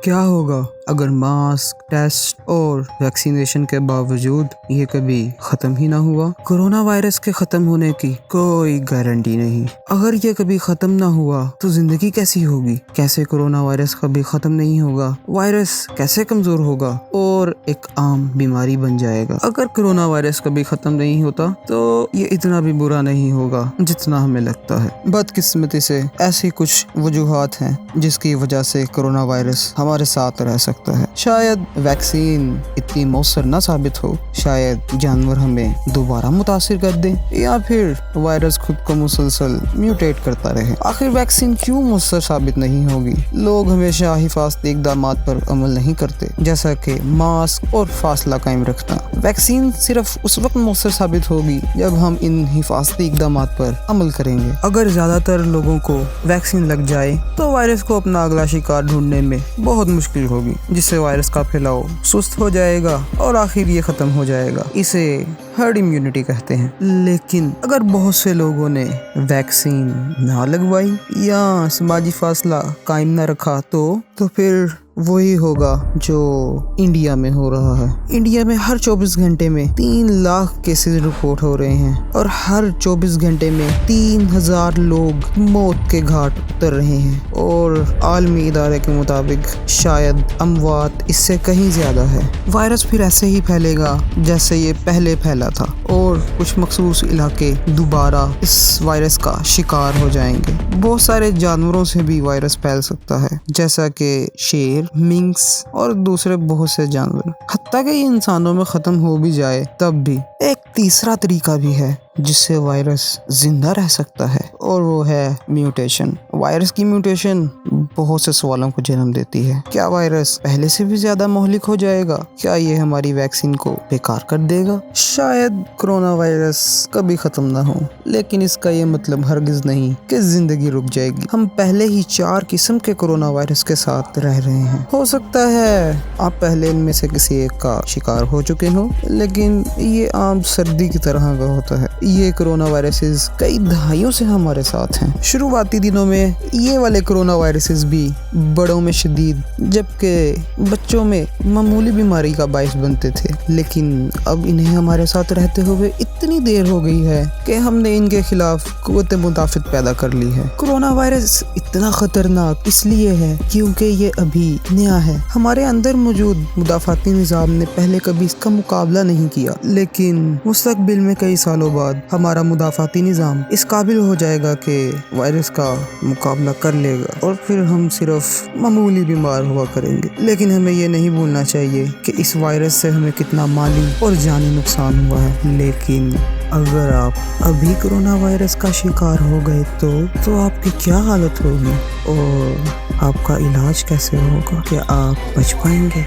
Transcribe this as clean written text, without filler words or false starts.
کیا ہوگا اگر ماسک، ٹیسٹ اور ویکسینیشن کے باوجود یہ کبھی ختم ہی نہ ہوا؟ کورونا وائرس کے ختم ہونے کی کوئی گارنٹی نہیں۔ اگر یہ کبھی ختم نہ ہوا تو زندگی کیسی ہوگی؟ کیسے کورونا وائرس کبھی ختم نہیں ہوگا؟ وائرس کیسے کمزور ہوگا اور ایک عام بیماری بن جائے گا؟ اگر کورونا وائرس کبھی ختم نہیں ہوتا تو یہ اتنا بھی برا نہیں ہوگا جتنا ہمیں لگتا ہے۔ بدقسمتی سے ایسی کچھ وجوہات ہیں جس کی وجہ سے کورونا وائرس ہمارے ساتھ رہ سکتا ہے۔ شاید ویکسین اتنی مؤثر نہ ثابت ہو، شاید جانور ہمیں دوبارہ متاثر کر دیں، یا پھر وائرس خود کو مسلسل میوٹیٹ کرتا رہے۔ آخر ویکسین کیوں مؤثر ثابت نہیں ہوگی؟ لوگ ہمیشہ حفاظتی اقدامات پر عمل نہیں کرتے، جیسا کہ ماسک اور فاصلہ قائم رکھنا۔ ویکسین صرف اس وقت مؤثر ثابت ہوگی جب ہم ان حفاظتی اقدامات پر عمل کریں گے۔ اگر زیادہ تر لوگوں کو ویکسین لگ جائے تو وائرس کو اپنا اگلا شکار ڈھونڈنے میں بہت مشکل ہوگی، جس سے وائرس کا پھیلاؤ سست ہو جائے گا اور آخر یہ ختم ہو جائے گا۔ اسے ہرڈ امیونٹی کہتے ہیں۔ لیکن اگر بہت سے لوگوں نے ویکسین نہ لگوائی یا سماجی فاصلہ قائم نہ رکھا تو پھر وہی ہوگا جو انڈیا میں ہو رہا ہے۔ انڈیا میں ہر 24 گھنٹے میں 3 لاکھ کیسز رپورٹ ہو رہے ہیں اور ہر 24 گھنٹے میں 3000 لوگ موت کے گھاٹ اتر رہے ہیں، اور عالمی ادارے کے مطابق شاید اموات اس سے کہیں زیادہ ہے۔ وائرس پھر ایسے ہی پھیلے گا جیسے یہ پہلے پھیلا تھا، اور کچھ مخصوص علاقے دوبارہ اس وائرس کا شکار ہو جائیں گے۔ بہت سارے جانوروں سے بھی وائرس پھیل سکتا ہے، جیسا کہ شیر، منکس اور دوسرے بہت سے جانور۔ حتیٰ کہ یہ انسانوں میں ختم ہو بھی جائے تب بھی ایک تیسرا طریقہ بھی ہے جس سے وائرس زندہ رہ سکتا ہے، اور وہ ہے میوٹیشن۔ وائرس کی میوٹیشن بہت سے سوالوں کو جنم دیتی ہے۔ کیا وائرس پہلے سے بھی زیادہ مہلک ہو جائے گا؟ کیا یہ ہماری ویکسین کو بیکار کر دے گا؟ شاید کورونا وائرس کبھی ختم نہ ہو، لیکن اس کا یہ مطلب ہرگز نہیں کہ زندگی رک جائے گی۔ ہم پہلے ہی 4 قسم کے کورونا وائرس کے ساتھ رہ رہے ہیں۔ ہو سکتا ہے آپ پہلے ان میں سے کسی ایک کا شکار ہو چکے ہوں، لیکن یہ عام سردی کی طرح کا ہوتا ہے۔ یہ کورونا وائرسز کئی دہائیوں سے ہمارے ساتھ ہیں۔ شروعاتی دنوں میں یہ والے کورونا وائرسز بھی بڑوں میں شدید جبکہ بچوں میں معمولی بیماری کا باعث بنتے تھے، لیکن اب انہیں ہمارے ساتھ رہتے ہوئے اتنی دیر ہو گئی ہے کہ ہم نے ان کے خلاف قوت مدافعت پیدا کر لی ہے۔ کورونا وائرس اتنا خطرناک اس لیے ہے کیونکہ یہ ابھی نیا ہے۔ ہمارے اندر موجود مدافعتی نظام نے پہلے کبھی اس کا مقابلہ نہیں کیا، لیکن مستقبل میں کئی سالوں بعد ہمارا مدافعتی نظام اس قابل ہو جائے گا کہ وائرس کا مقابلہ کر لے گا، اور پھر ہم صرف معمولی بیمار ہوا کریں گے۔ لیکن ہمیں یہ نہیں بھولنا چاہیے کہ اس وائرس سے ہمیں کتنا مالی اور جانی نقصان ہوا ہے۔ لیکن اگر آپ ابھی کورونا وائرس کا شکار ہو گئے تو آپ کی کیا حالت ہوگی، اور آپ کا علاج کیسے ہوگا؟ کیا آپ بچ پائیں گے؟